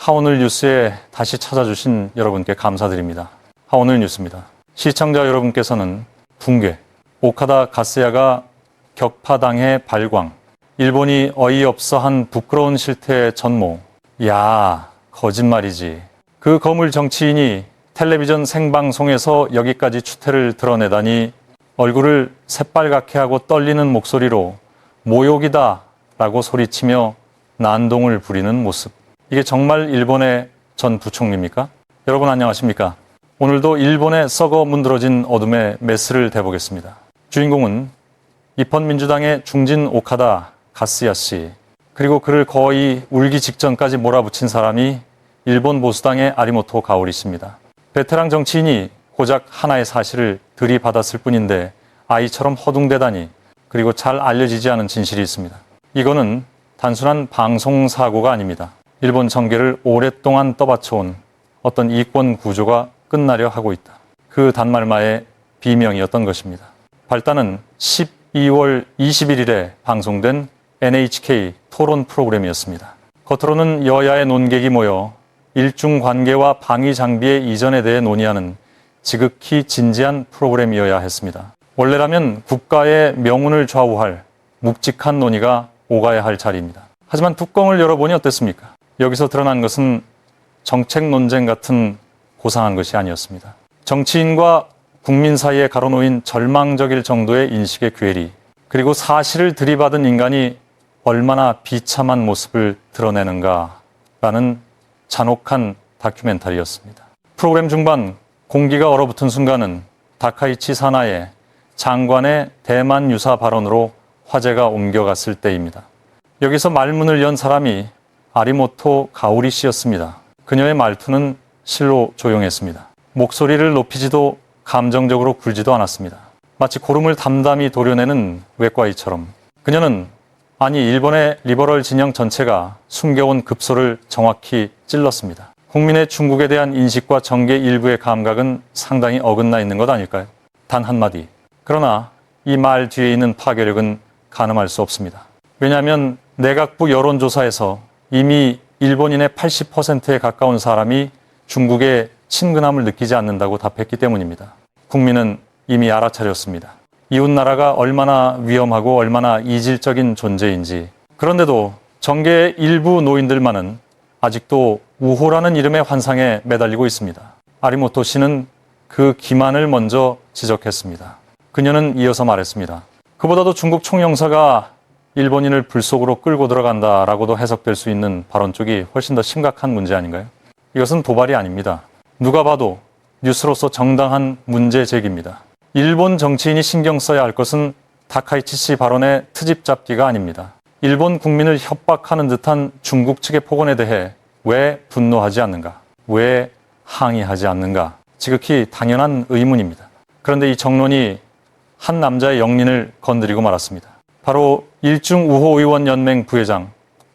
하오늘 뉴스에 다시 찾아주신 여러분께 감사드립니다. 하오늘 뉴스입니다. 시청자 여러분께서는 붕괴, 오카다 가스야가 격파당해 발광, 일본이 어이없어 한 부끄러운 실태의 전모. 야, 거짓말이지. 그 거물 정치인이 텔레비전 생방송에서 여기까지 추태를 드러내다니 얼굴을 새빨갛게 하고 떨리는 목소리로 모욕이다 라고 소리치며 난동을 부리는 모습. 이게 정말 일본의 전 부총리입니까? 여러분 안녕하십니까? 오늘도 일본의 썩어 문드러진 어둠의 메스를 대보겠습니다. 주인공은 입헌민주당의 중진 오카다 가스야 씨, 그리고 그를 거의 울기 직전까지 몰아붙인 사람이 일본 보수당의 아리모토 가오리 씨입니다. 베테랑 정치인이 고작 하나의 사실을 들이받았을 뿐인데 아이처럼 허둥대다니, 그리고 잘 알려지지 않은 진실이 있습니다. 이거는 단순한 방송사고가 아닙니다. 일본 정계를 오랫동안 떠받쳐온 어떤 이권 구조가 끝나려 하고 있다. 그 단말마의 비명이었던 것입니다. 발단은 12월 21일에 방송된 NHK 토론 프로그램이었습니다. 겉으로는 여야의 논객이 모여 일중 관계와 방위 장비의 이전에 대해 논의하는 지극히 진지한 프로그램이어야 했습니다. 원래라면 국가의 명운을 좌우할 묵직한 논의가 오가야 할 자리입니다. 하지만 뚜껑을 열어보니 어땠습니까? 여기서 드러난 것은 정책 논쟁 같은 고상한 것이 아니었습니다. 정치인과 국민 사이에 가로놓인 절망적일 정도의 인식의 괴리, 그리고 사실을 들이받은 인간이 얼마나 비참한 모습을 드러내는가라는 잔혹한 다큐멘터리였습니다. 프로그램 중반 공기가 얼어붙은 순간은 다카이치 사나의 장관의 대만 유사 발언으로 화제가 옮겨갔을 때입니다. 여기서 말문을 연 사람이 아리모토 가오리 씨였습니다. 그녀의 말투는 실로 조용했습니다. 목소리를 높이지도 감정적으로 굴지도 않았습니다. 마치 고름을 담담히 도려내는 외과의처럼 그녀는 일본의 리버럴 진영 전체가 숨겨온 급소를 정확히 찔렀습니다. 국민의 중국에 대한 인식과 정계 일부의 감각은 상당히 어긋나 있는 것 아닐까요? 단 한마디. 그러나 이 말 뒤에 있는 파괴력은 가늠할 수 없습니다. 왜냐하면 내각부 여론조사에서 이미 일본인의 80%에 가까운 사람이 중국의 친근함을 느끼지 않는다고 답했기 때문입니다. 국민은 이미 알아차렸습니다. 이웃나라가 얼마나 위험하고 얼마나 이질적인 존재인지. 그런데도 정계의 일부 노인들만은 아직도 우호라는 이름의 환상에 매달리고 있습니다. 아리모토 씨는 그 기만을 먼저 지적했습니다. 그녀는 이어서 말했습니다. 그보다도 중국 총영사가 일본인을 불 속으로 끌고 들어간다라고도 해석될 수 있는 발언 쪽이 훨씬 더 심각한 문제 아닌가요? 이것은 도발이 아닙니다. 누가 봐도 뉴스로서 정당한 문제 제기입니다. 일본 정치인이 신경 써야 할 것은 다카이치 씨 발언의 트집 잡기가 아닙니다. 일본 국민을 협박하는 듯한 중국 측의 폭언에 대해 왜 분노하지 않는가? 왜 항의하지 않는가? 지극히 당연한 의문입니다. 그런데 이 정론이 한 남자의 영린을 건드리고 말았습니다. 바로 일중 우호 의원 연맹 부회장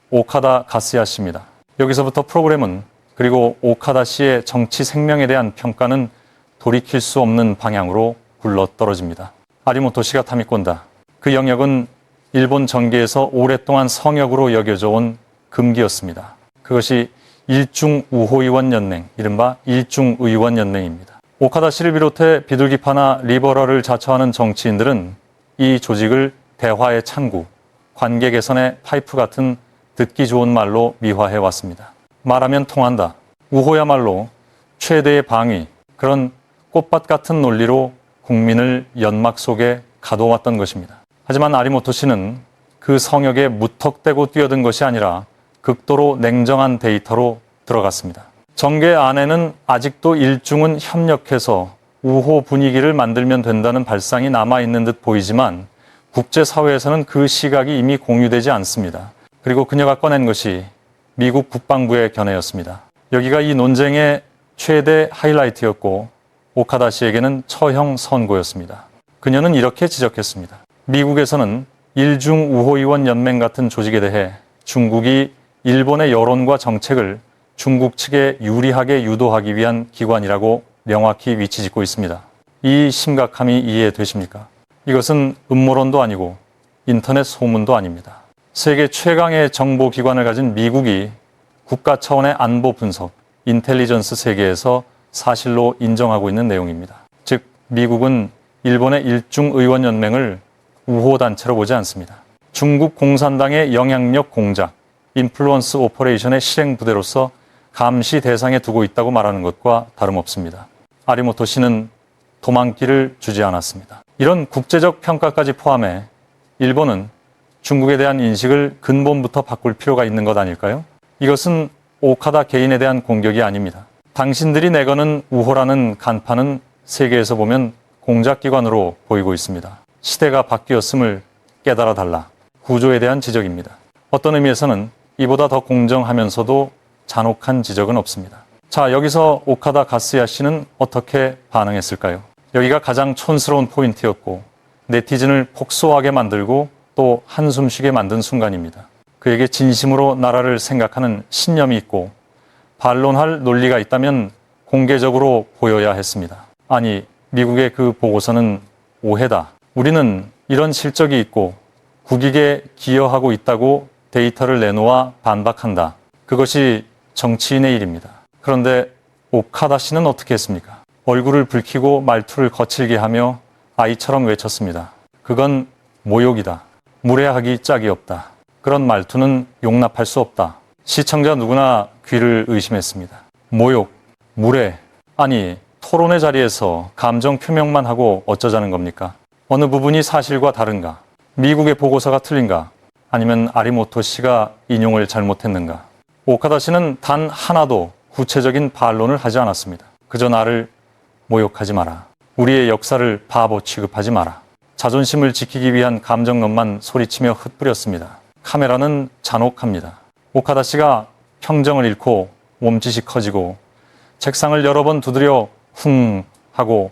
오카다 가스야 씨입니다. 여기서부터 프로그램은, 그리고 오카다 씨의 정치 생명에 대한 평가는 돌이킬 수 없는 방향으로 굴러떨어집니다. 아리모토 씨가 탐이 꼰다. 그 영역은 일본 정계에서 오랫동안 성역으로 여겨져 온 금기였습니다. 그것이 일중 우호 의원 연맹, 이른바 일중 의원 연맹입니다. 오카다 씨를 비롯해 비둘기파나 리버럴을 자처하는 정치인들은 이 조직을 대화의 창구, 관계 개선의 파이프 같은 듣기 좋은 말로 미화해 왔습니다. 말하면 통한다. 우호야말로 최대의 방위, 그런 꽃밭 같은 논리로 국민을 연막 속에 가둬왔던 것입니다. 하지만 아리모토 씨는 그 성역에 무턱대고 뛰어든 것이 아니라 극도로 냉정한 데이터로 들어갔습니다. 정계 안에는 아직도 일중은 협력해서 우호 분위기를 만들면 된다는 발상이 남아있는 듯 보이지만 국제사회에서는 그 시각이 이미 공유되지 않습니다. 그리고 그녀가 꺼낸 것이 미국 국방부의 견해였습니다. 여기가 이 논쟁의 최대 하이라이트였고 오카다 씨에게는 처형 선고였습니다. 그녀는 이렇게 지적했습니다. 미국에서는 일중 우호의원 연맹 같은 조직에 대해 중국이 일본의 여론과 정책을 중국 측에 유리하게 유도하기 위한 기관이라고 명확히 위치짓고 있습니다. 이 심각함이 이해되십니까? 이것은 음모론도 아니고 인터넷 소문도 아닙니다. 세계 최강의 정보기관을 가진 미국이 국가 차원의 안보 분석, 인텔리전스 세계에서 사실로 인정하고 있는 내용입니다. 즉, 미국은 일본의 일중의원연맹을 우호단체로 보지 않습니다. 중국 공산당의 영향력 공작, 인플루언스 오퍼레이션의 실행 부대로서 감시 대상에 두고 있다고 말하는 것과 다름없습니다. 아리모토 씨는 도망길을 주지 않았습니다. 이런 국제적 평가까지 포함해 일본은 중국에 대한 인식을 근본부터 바꿀 필요가 있는 것 아닐까요? 이것은 오카다 개인에 대한 공격이 아닙니다. 당신들이 내거는 우호라는 간판은 세계에서 보면 공작기관으로 보이고 있습니다. 시대가 바뀌었음을 깨달아 달라. 구조에 대한 지적입니다. 어떤 의미에서는 이보다 더 공정하면서도 잔혹한 지적은 없습니다. 자, 여기서 오카다 가스야 씨는 어떻게 반응했을까요? 여기가 가장 촌스러운 포인트였고 네티즌을 폭소하게 만들고 또 한숨 쉬게 만든 순간입니다. 그에게 진심으로 나라를 생각하는 신념이 있고 반론할 논리가 있다면 공개적으로 보여야 했습니다. 아니, 미국의 그 보고서는 오해다. 우리는 이런 실적이 있고 국익에 기여하고 있다고 데이터를 내놓아 반박한다. 그것이 정치인의 일입니다. 그런데 오카다 씨는 어떻게 했습니까? 얼굴을 붉히고 말투를 거칠게 하며 아이처럼 외쳤습니다. 그건 모욕이다. 무례하기 짝이 없다. 그런 말투는 용납할 수 없다. 시청자 누구나 귀를 의심했습니다. 모욕, 무례, 아니 토론의 자리에서 감정 표명만 하고 어쩌자는 겁니까? 어느 부분이 사실과 다른가? 미국의 보고서가 틀린가? 아니면 아리모토 씨가 인용을 잘못했는가? 오카다 씨는 단 하나도 구체적인 반론을 하지 않았습니다. 그저 나를 모욕하지 마라. 우리의 역사를 바보 취급하지 마라. 자존심을 지키기 위한 감정론만 소리치며 흩뿌렸습니다. 카메라는 잔혹합니다. 오카다 씨가 평정을 잃고 몸짓이 커지고 책상을 여러 번 두드려 흥 하고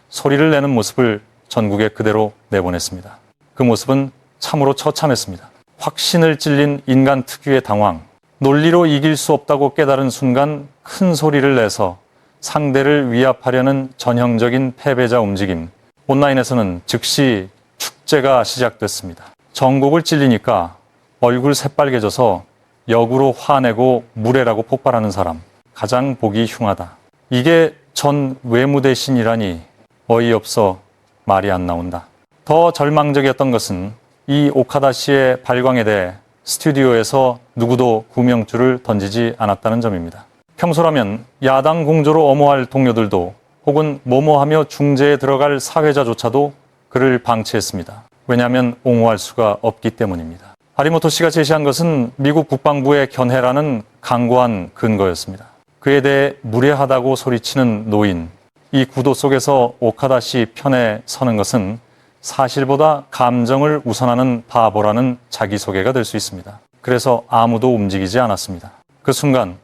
소리를 내는 모습을 전국에 그대로 내보냈습니다. 그 모습은 참으로 처참했습니다. 확신을 찔린 인간 특유의 당황, 논리로 이길 수 없다고 깨달은 순간 큰 소리를 내서 상대를 위압하려는 전형적인 패배자 움직임. 온라인에서는 즉시 축제가 시작됐습니다. 전곡을 찔리니까 얼굴 새빨개져서 역으로 화내고 무례라고 폭발하는 사람. 가장 보기 흉하다. 이게 전 외무대신이라니 어이없어 말이 안 나온다. 더 절망적이었던 것은 이 오카다 씨의 발광에 대해 스튜디오에서 누구도 구명줄을 던지지 않았다는 점입니다. 평소라면 야당 공조로 엄호할 동료들도 혹은 뭐뭐하며 중재에 들어갈 사회자조차도 그를 방치했습니다. 왜냐하면 옹호할 수가 없기 때문입니다. 아리모토 씨가 제시한 것은 미국 국방부의 견해라는 강고한 근거였습니다. 그에 대해 무례하다고 소리치는 노인, 이 구도 속에서 오카다 씨 편에 서는 것은 사실보다 감정을 우선하는 바보라는 자기소개가 될 수 있습니다. 그래서 아무도 움직이지 않았습니다. 그 순간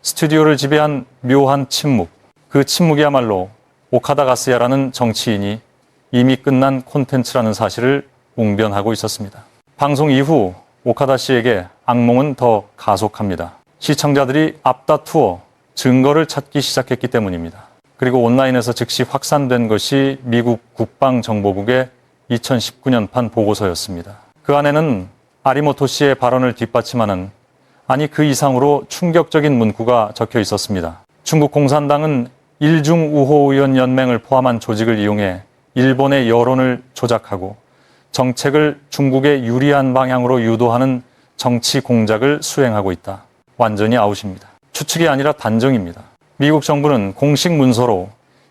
스튜디오를 지배한 묘한 침묵, 그 침묵이야말로 오카다 가스야라는 정치인이 이미 끝난 콘텐츠라는 사실을 웅변하고 있었습니다. 방송 이후 오카다 씨에게 악몽은 더 가속합니다. 시청자들이 앞다투어 증거를 찾기 시작했기 때문입니다. 그리고 온라인에서 즉시 확산된 것이 미국 국방정보국의 2019년판 보고서였습니다. 그 안에는 아리모토 씨의 발언을 뒷받침하는, 아니 그 이상으로 충격적인 문구가 적혀 있었습니다. 중국 공산당은 일중우호의원연맹을 포함한 조직을 이용해 일본의 여론을 조작하고 정책을 중국에 유리한 방향으로 유도하는 정치 공작을 수행하고 있다. 완전히 아웃입니다. 추측이 아니라 단정입니다. 미국 정부는 공식 문서로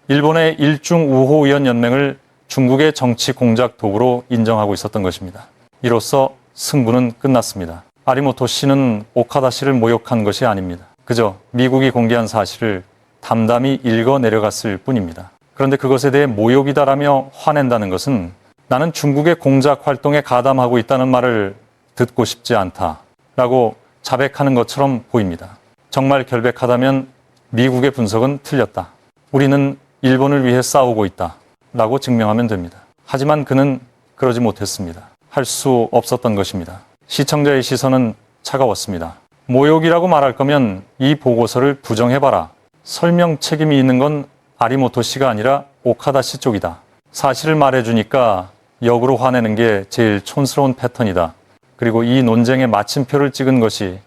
일본의 일중우호의원연맹을 중국의 정치 공작 도구로 인정하고 있었던 것입니다. 이로써 승부는 끝났습니다. 아리모토 씨는 오카다 씨를 모욕한 것이 아닙니다. 그저 미국이 공개한 사실을 담담히 읽어 내려갔을 뿐입니다. 그런데 그것에 대해 모욕이다라며 화낸다는 것은 나는 중국의 공작 활동에 가담하고 있다는 말을 듣고 싶지 않다라고 자백하는 것처럼 보입니다. 정말 결백하다면 미국의 분석은 틀렸다. 우리는 일본을 위해 싸우고 있다. 라고 증명하면 됩니다. 하지만 그는 그러지 못했습니다. 할 수 없었던 것입니다. 시청자의 시선은 차가웠습니다. 모욕이라고 말할 거면 이 보고서를 부정해봐라. 설명 책임이 있는 건 아리모토 씨가 아니라 오카다 씨 쪽이다. 사실을 말해주니까 역으로 화내는 게 제일 촌스러운 패턴이다. 그리고 이 논쟁에 마침표를 찍은 것이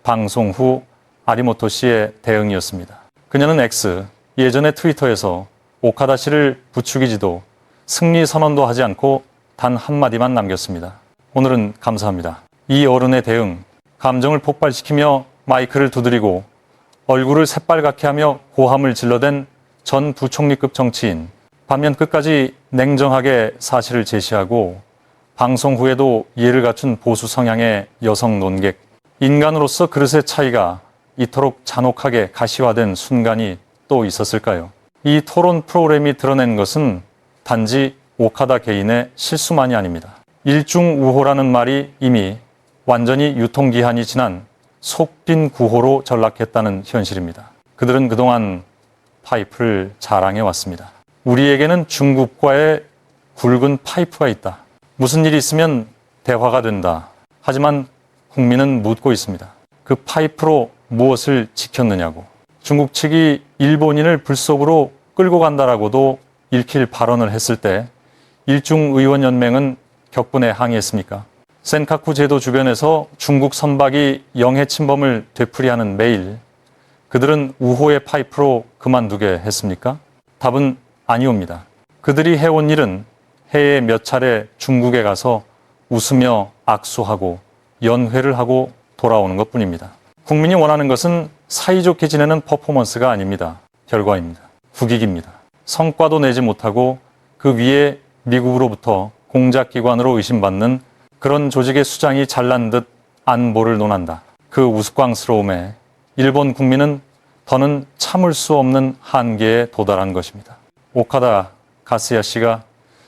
방송 후 아리모토 씨의 대응이었습니다. 그녀는 X, 예전에 트위터에서 오카다 씨를 부추기지도 승리 선언도 하지 않고 단 한마디만 남겼습니다. 오늘은 감사합니다. 이 어른의 대응, 감정을 폭발시키며 마이크를 두드리고 얼굴을 새빨갛게 하며 고함을 질러댄 전 부총리급 정치인, 반면 끝까지 냉정하게 사실을 제시하고 방송 후에도 이해를 갖춘 보수 성향의 여성 논객, 인간으로서 그릇의 차이가 이토록 잔혹하게 가시화된 순간이 또 있었을까요? 이 토론 프로그램이 드러낸 것은 단지 오카다 개인의 실수만이 아닙니다. 일중우호라는 말이 이미 완전히 유통기한이 지난 속빈 구호로 전락했다는 현실입니다. 그들은 그동안 파이프를 자랑해 왔습니다. 우리에게는 중국과의 굵은 파이프가 있다. 무슨 일이 있으면 대화가 된다. 하지만 국민은 묻고 있습니다. 그 파이프로 무엇을 지켰느냐고. 중국 측이 일본인을 불속으로 끌고 간다라고도 읽힐 발언을 했을 때 일중의원연맹은 격분에 항의했습니까? 센카쿠 제도 주변에서 중국 선박이 영해 침범을 되풀이하는 매일 그들은 우호의 파이프로 그만두게 했습니까? 답은 아니옵니다. 그들이 해온 일은 해에 몇 차례 중국에 가서 웃으며 악수하고 연회를 하고 돌아오는 것뿐입니다. 국민이 원하는 것은 사이좋게 지내는 퍼포먼스가 아닙니다. 결과입니다. 국익입니다. 성과도 내지 못하고 그 위에 미국으로부터 공작기관으로 의심받는 그런 조직의 수장이 잘난 듯 안보를 논한다. 그 우스꽝스러움에 일본 국민은 더는 참을 수 없는 한계에 도달한 것입니다. 오카다 가스야 씨가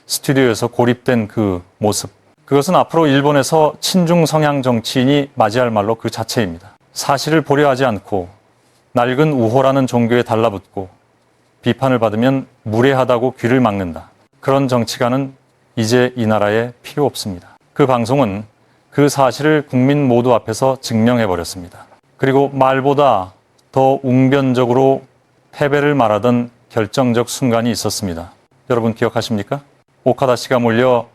스튜디오에서 고립된 그 모습, 그것은 앞으로 일본에서 친중 성향 정치인이 맞이할 말로 그 자체입니다. 사실을 보려 하지 않고 낡은 우호라는 종교에 달라붙고 비판을 받으면 무례하다고 귀를 막는다. 그런 정치가는 이제 이 나라에 필요 없습니다. 그 방송은 그 사실을 국민 모두 앞에서 증명해버렸습니다. 그리고 말보다 더 웅변적으로 패배를 말하던 결정적 순간이 있었습니다. 여러분 기억하십니까? 오카다 씨가 몰려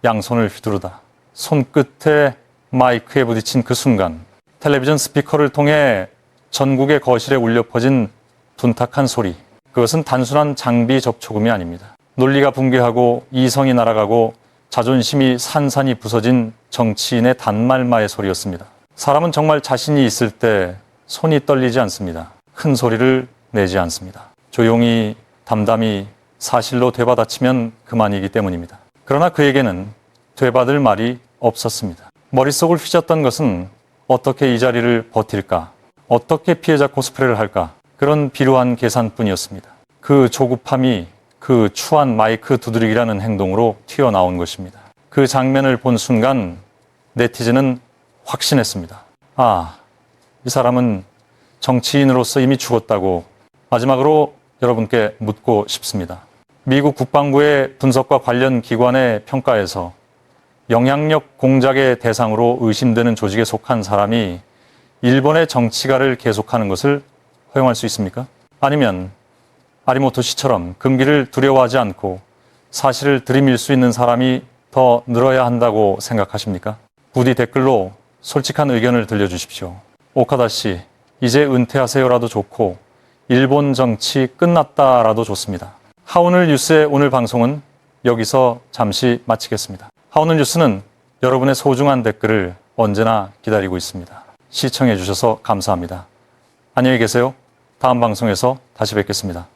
양손을 휘두르다 손끝에 마이크에 부딪힌 그 순간, 텔레비전 스피커를 통해 전국의 거실에 울려 퍼진 둔탁한 소리, 그것은 단순한 장비 접촉음이 아닙니다. 논리가 붕괴하고 이성이 날아가고 자존심이 산산이 부서진 정치인의 단말마의 소리였습니다. 사람은 정말 자신이 있을 때 손이 떨리지 않습니다. 큰 소리를 내지 않습니다. 조용히 담담히 사실로 되받아치면 그만이기 때문입니다. 그러나 그에게는 되받을 말이 없었습니다. 머릿속을 휘젓던 것은 어떻게 이 자리를 버틸까? 어떻게 피해자 코스프레를 할까? 그런 비루한 계산뿐이었습니다. 그 조급함이 그 추한 마이크 두드리기라는 행동으로 튀어나온 것입니다. 그 장면을 본 순간 네티즌은 확신했습니다. 아, 이 사람은 정치인으로서 이미 죽었다고. 마지막으로 여러분께 묻고 싶습니다. 미국 국방부의 분석과 관련 기관의 평가에서 영향력 공작의 대상으로 의심되는 조직에 속한 사람이 일본의 정치가를 계속하는 것을 허용할 수 있습니까? 아니면 아리모토 씨처럼 금기를 두려워하지 않고 사실을 들이밀 수 있는 사람이 더 늘어야 한다고 생각하십니까? 부디 댓글로 솔직한 의견을 들려주십시오. 오카다 씨, 이제 은퇴하세요라도 좋고 일본 정치 끝났다라도 좋습니다. 하오늘 뉴스의 오늘 방송은 여기서 잠시 마치겠습니다. 하오늘 뉴스는 여러분의 소중한 댓글을 언제나 기다리고 있습니다. 시청해 주셔서 감사합니다. 안녕히 계세요. 다음 방송에서 다시 뵙겠습니다.